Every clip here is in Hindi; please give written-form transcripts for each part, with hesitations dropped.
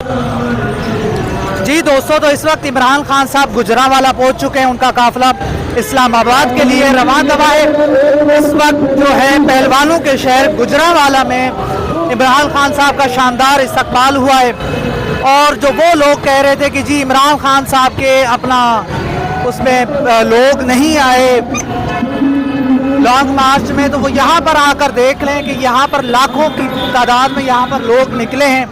जी दोस्तों, तो इस वक्त इमरान खान साहब गुजरांवाला पहुंच चुके हैं। उनका काफिला इस्लामाबाद के लिए रवाना हुआ है। इस वक्त जो है पहलवानों के शहर गुजरांवाला में इमरान खान साहब का शानदार इस्तकबाल हुआ है। और जो वो लोग कह रहे थे कि जी इमरान खान साहब के अपना उसमें लोग नहीं आए लॉन्ग मार्च में, तो वो यहाँ पर आकर देख लें कि यहाँ पर लाखों की तादाद में यहाँ पर लोग निकले हैं।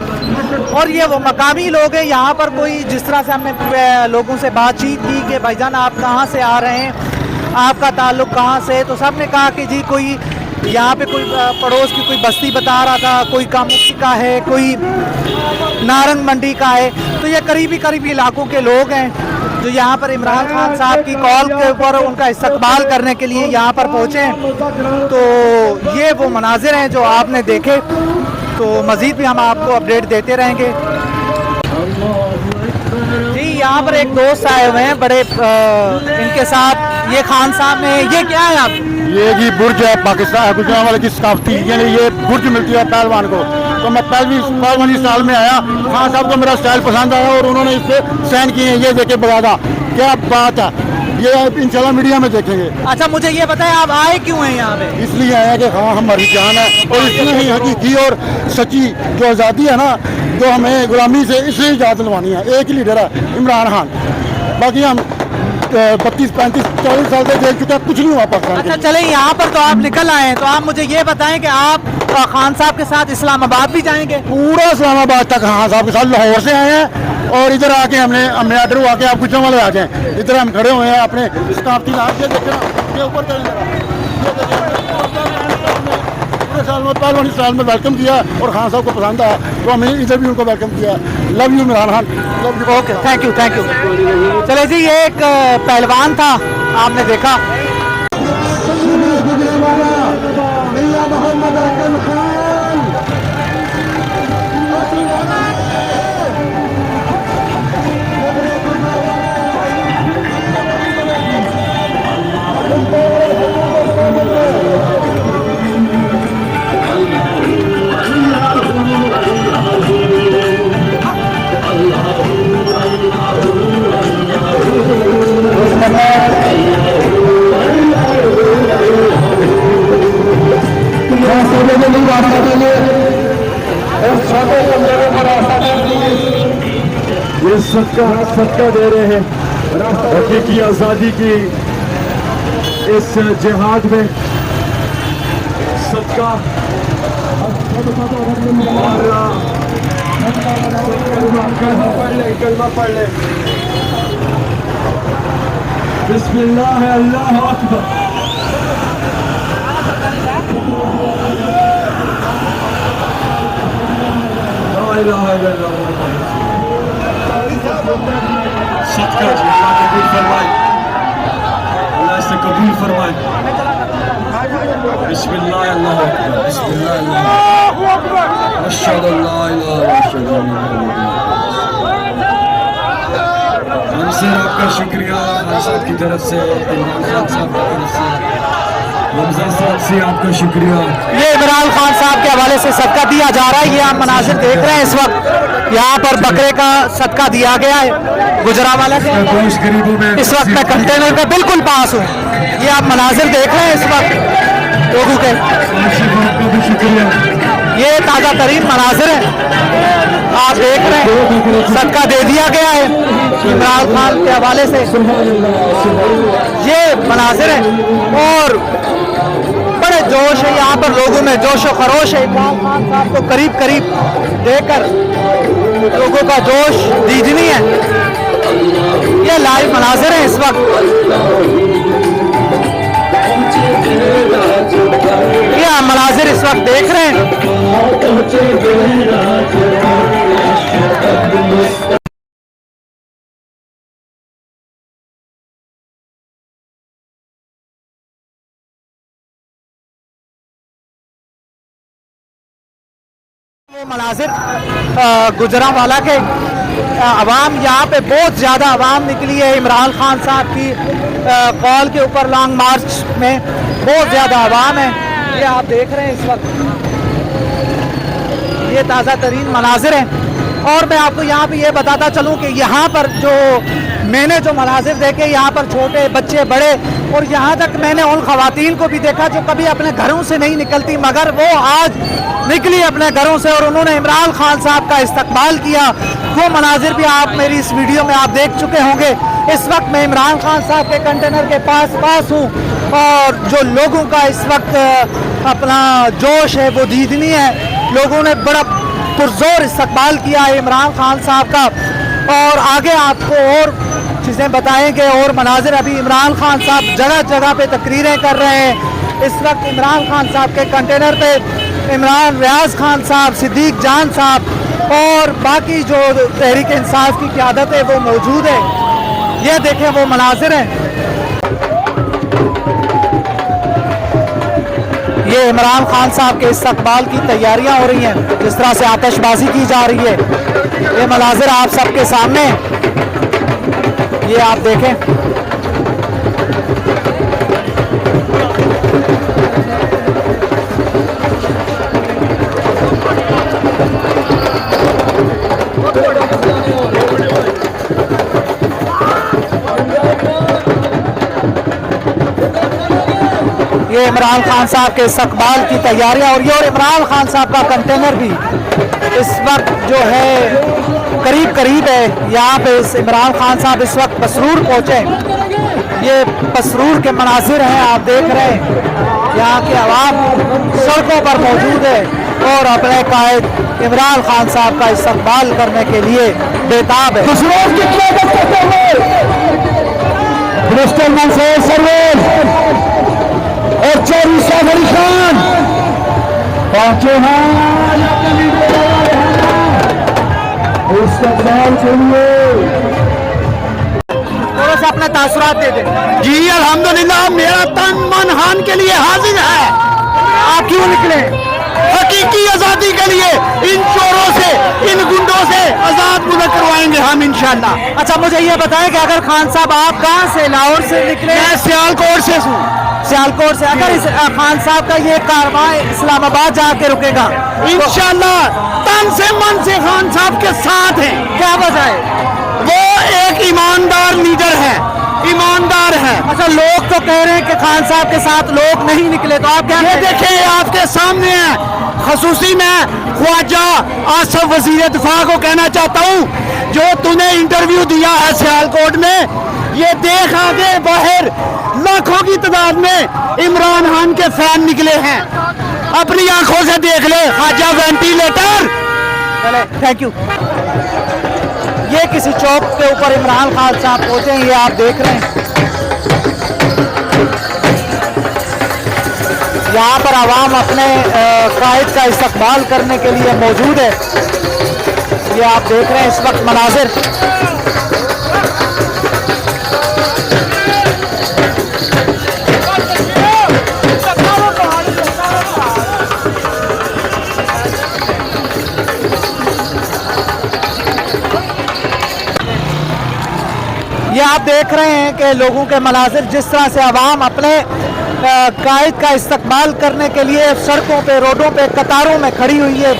और ये वो मकामी लोग हैं। यहाँ पर कोई जिस तरह से हमने लोगों से बातचीत की कि भाईजान आप कहाँ से आ रहे हैं, आपका ताल्लुक़ कहाँ से, तो सब ने कहा कि जी कोई यहाँ पे कोई पड़ोस की कोई बस्ती बता रहा था, कोई कामुकी का है, कोई नारंग मंडी का है। तो ये करीबी इलाकों के लोग हैं जो यहाँ पर इमरान खान साहब की कॉल के ऊपर उनका इस्तकबाल करने के लिए यहाँ पर पहुँचे हैं। तो ये वो मनाजिर हैं जो आपने देखे। तो मज़ीद भी हम आपको अपडेट देते रहेंगे। जी यहाँ पर एक दोस्त आए हुए हैं बड़े इनके साथ, ये खान साहब ने, ये क्या है आप? ये जी बुर्ज है पाकिस्तान गुजरांवाला की सकाफती, यानी ये बुर्ज मिलती है पहलवान को। तो मैं पहलवानी साल में आया, खान साहब को मेरा स्टाइल पसंद आया और उन्होंने इस पर साइन किए हैं। ये देखे बगादा, क्या बात है, ये इंशाल्लाह मीडिया में देखेंगे। अच्छा मुझे ये बताएं आप आए क्यों हैं यहाँ पे? इसलिए आया कि हाँ हमारी जान है और इसलिए ही हकीकी और सच्ची जो आज़ादी है ना, जो हमें गुलामी से इसलिए आज़ाद दिलवानी है। एक ही लीडर है इमरान खान, बाकी हम 32, 35, 40 साल से देख चुके हैं, कुछ नहीं हुआ पाकिस्तान। अच्छा चले, यहाँ पर तो आप निकल आए हैं, तो आप मुझे ये बताएं कि आप खान साहब के साथ इस्लामाबाद भी जाएंगे? पूरा इस्लामाबाद तक खान साहब के साथ लाहौर से आए हैं और इधर आके हमने ऑर्डर हुआ कि आप गुजरांवाला आ जाएं। इधर हम खड़े हुए हैं अपने सकाफती इलाके से, देखे ऊपर पूरे साल में पहलवानी साल में वेलकम किया और खान साहब को पसंद आया तो हमने इधर भी उनको वेलकम किया। Love you Imran Khan, love you. Okay, thank you thank you. चले जी, ये एक पहलवान था, आपने देखा। ये सदका दे रहे हैं हकीकी आज़ादी की इस जिहाद में सदका। कलमा पढ़ ले, बिस्मिल्लाह है, अल्लाह अकबर। सदका जी, अल्लाह कबूल फरमाए, अल्लाह से कबूल फरमाए। बिस्मिल्लाह अल्लाह अकबर, बिस्मिल्लाह अल्लाह अकबर, अशहदु अल्ला इलाहा इल्लल्लाह। हमसे आपका शुक्रिया खान साहब की तरफ से, इमरान खान साहब की तरफ से, हमजा साहब से आपका शुक्रिया। ये इमरान खान साहब के हवाले से सदका दिया जा रहा है। ये आप मनाजिर देख रहे हैं इस वक्त, यहाँ पर बकरे का सदका दिया गया है गुजरांवाला से। इस वक्त मैं कंटेनर के बिल्कुल पास हूँ। ये आप मनाजिर देख रहे हैं इस वक्त लोगों के, ये ताज़ा तरीन मनाजिर है, आप देख रहे हैं। सदका दे दिया गया है इमरान खान के हवाले से, ये मनाजिर है। और बड़े जोश है यहाँ पर, लोगों में जोश व खरोश है। इमरान खान साहब को करीब देखकर लोगों का जोश दीदनी है। ये लाइव मनाजिर है इस वक्त, ये आप मनाजिर इस वक्त देख रहे हैं। मनाजिर गुजरांवाला के अवाम, यहाँ पे बहुत ज़्यादा अवाम निकली है इमरान खान साहब की कॉल के ऊपर। लॉन्ग मार्च में बहुत ज़्यादा अवाम है, ये आप देख रहे हैं इस वक्त। ये ताज़ा तरीन मनाजिर हैं और मैं आपको यहाँ पे ये बताता चलूँ कि यहाँ पर जो मैंने जो मनाजिर देखे, यहाँ पर छोटे बच्चे बड़े, और यहाँ तक मैंने उन खवातीन को भी देखा जो कभी अपने घरों से नहीं निकलती, मगर वो आज निकली अपने घरों से और उन्होंने इमरान खान साहब का इस्तकबाल किया। वो मनाजिर भी आप मेरी इस वीडियो में आप देख चुके होंगे। इस वक्त मैं इमरान खान साहब के कंटेनर के पास हूँ और जो लोगों का इस वक्त अपना जोश है वो दीदनी है। लोगों ने बड़ा पुरजोर इस्तकबाल किया है इमरान खान साहब का, और आगे आपको और चीज़ें बताएंगे और मनाजिर। अभी इमरान खान साहब जगह जगह पे तकरीरें कर रहे हैं। इस वक्त इमरान खान साहब के कंटेनर पे इमरान रियाज खान साहब, सिद्दीक जान साहब और बाकी जो तहरीक इंसाफ की क़यादत है वो मौजूद है। ये देखें वो मनाजिर हैं। ये इमरान खान साहब के इस्तकबाल की तैयारियां हो रही हैं, जिस तरह से आतिशबाजी की जा रही है। ये मनाजिर आप सबके सामने, ये आप देखें। ये इमरान खान साहब के इस्तकबाल की तैयारियां और ये, और इमरान खान साहब का कंटेनर भी इस वक्त जो है करीब है। यहाँ पे इमरान खान साहब इस वक्त पसरूर पहुँचे। ये पसरूर के मनाजिर हैं, आप देख रहे हैं। यहाँ की आवाम सड़कों पर मौजूद है और अपने कायद इमरान खान साहब का इस्तकबाल करने के लिए बेताब है। और चौधरी साहब अली खान पहुंचे हैं, थोड़ा सा अपने तासुरात दे दें। जी अल्हम्दुलिल्लाह, मेरा तन मन हान के लिए हाजिर है। आप क्यों निकले? हकीकी आजादी के लिए। इन चोरों से, इन गुंडों से आजाद मुझे करवाएंगे हम इंशाल्लाह। अच्छा, मुझे ये बताएं कि अगर खान साहब आप कहाँ से, लाहौर से निकले? मैं सियालकोट से हूँ। सियालकोट से। अगर इस खान साहब का ये कारवां इस्लामाबाद जाके रुकेगा इंशाल्लाह तन से मन से खान साहब के साथ हैं। क्या वजह है? वो एक ईमानदार लीडर है, ईमानदार है। अच्छा, लोग तो कह रहे हैं कि खान साहब के साथ लोग नहीं निकले, तो आप क्या? ये देखिए आपके सामने है। खसूसी मैं ख्वाजा आसफ वजीर दिफा को कहना चाहता हूँ, जो तूने इंटरव्यू दिया है सियालकोट में, ये देख आगे बाहर लाखों की तादाद में इमरान खान के फैन निकले हैं। अपनी आंखों से देख ले। ख्वाजा वेंटिलेटर। चले, थैंक यू। ये किसी चौक के ऊपर इमरान खान साहब पहुंचे हैं, ये आप देख रहे हैं। यहाँ पर आवाम अपने कायद का इस्तकबाल करने के लिए मौजूद है। ये आप देख रहे हैं इस वक्त मनाजिर। ये आप देख रहे हैं कि लोगों के मनाजिर, जिस तरह से आवाम अपने कायद का इस्तकबाल करने के लिए सड़कों पे, रोडों पे कतारों में खड़ी हुई है।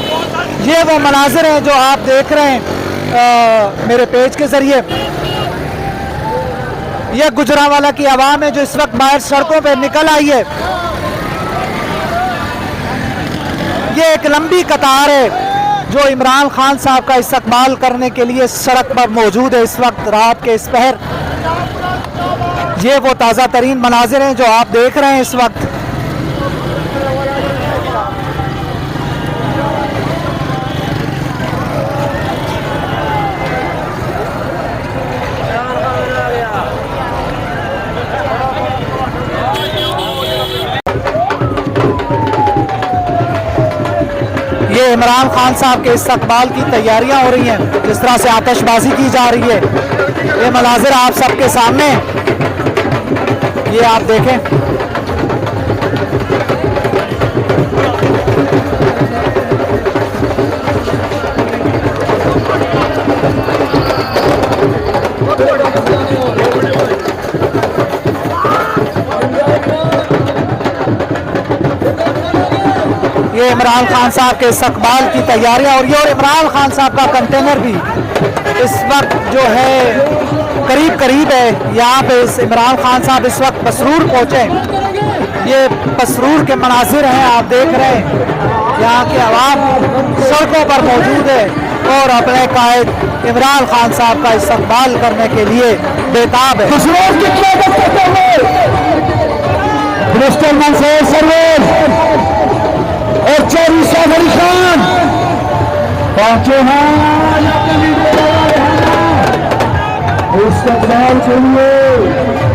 ये वो मनाजिर हैं जो आप देख रहे हैं मेरे पेज के ज़रिए। यह गुजरांवाला की आवाम है जो इस वक्त बाहर सड़कों पे निकल आई है। ये एक लंबी कतार है जो इमरान खान साहब का इस्तकबाल करने के लिए सड़क पर मौजूद है इस वक्त रात के इस पहर। ये वो ताज़ा तरीन मनाजिर हैं जो आप देख रहे हैं इस वक्त। ये इमरान खान साहब के इस्तकबाल की तैयारियां हो रही हैं, जिस तरह से आतिशबाजी की जा रही है। ये मनाजिर आप सबके सामने, ये आप देखें। ये ये इमरान खान साहब के इस्तकबाल की तैयारियां और ये और इमरान खान साहब का कंटेनर भी इस वक्त जो है करीब करीब है। यहाँ पे इमरान खान साहब इस वक्त पसरूर पहुँचे। ये पसरूर के मनाजिर हैं, आप देख रहे हैं। यहाँ के अवाम सड़कों पर मौजूद है और अपने कायद इमरान खान साहब का इस्तकबाल करने के लिए बेताब है। मिनिस्टर मंसूर सरवर और चौधरी साहब अली खान पहुंचे हैं इस्तकबाल के लिए।